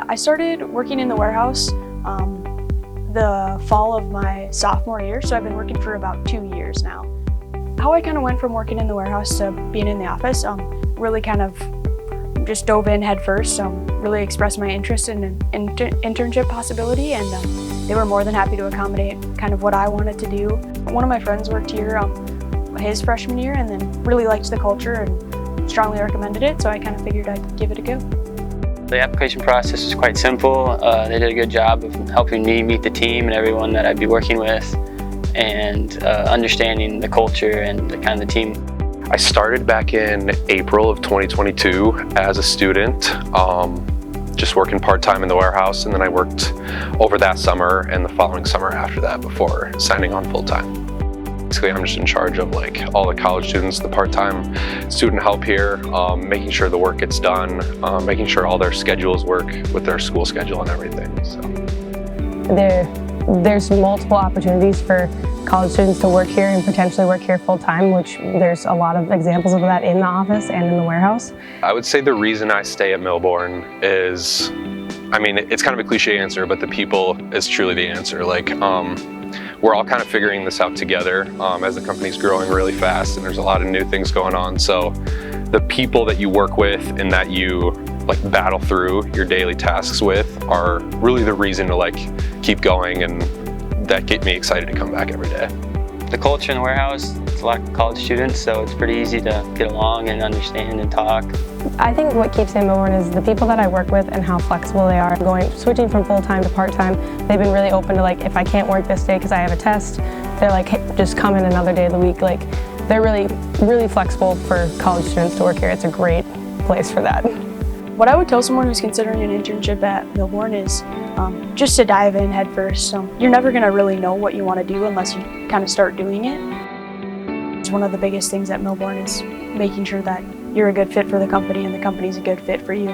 I started working in the warehouse the fall of my sophomore year, so I've been working for about 2 years now. How I kind of went from working in the warehouse to being in the office, really kind of just dove in head first, really expressed my interest in an internship possibility, and they were more than happy to accommodate kind of what I wanted to do. One of my friends worked here his freshman year and then really liked the culture and strongly recommended it, so I kind of figured I'd give it a go. The application process was quite simple. They did a good job of helping me meet the team and everyone that I'd be working with, and understanding the culture and the kind of the team. I started back in April of 2022 as a student, just working part-time in the warehouse, and then I worked over that summer and the following summer after that before signing on full-time. Basically, I'm just in charge of all the college students, the part-time student help here, making sure the work gets done, making sure all their schedules work with their school schedule and everything. So. There's multiple opportunities for college students to work here and potentially work here full-time, which there's a lot of examples of that in the office and in the warehouse. I would say the reason I stay at Millborn is, I mean, it's kind of a cliche answer, but the people is truly the answer. We're all kind of figuring this out together as the company's growing really fast and there's a lot of new things going on. So the people that you work with and that you battle through your daily tasks with are really the reason to keep going, and that get me excited to come back every day. The culture in the warehouse, it's a lot of college students, so it's pretty easy to get along and understand and talk. I think what keeps me in Millborn is the people that I work with and how flexible they are. Switching from full-time to part-time, they've been really open to if I can't work this day because I have a test, they're like, hey, just come in another day of the week. They're really flexible for college students to work here. It's a great place for that. What I would tell someone who's considering an internship at Millborn is just to dive in head first. You're never going to really know what you want to do unless you kind of start doing it. It's one of the biggest things at Millborn is making sure that you're a good fit for the company and the company's a good fit for you.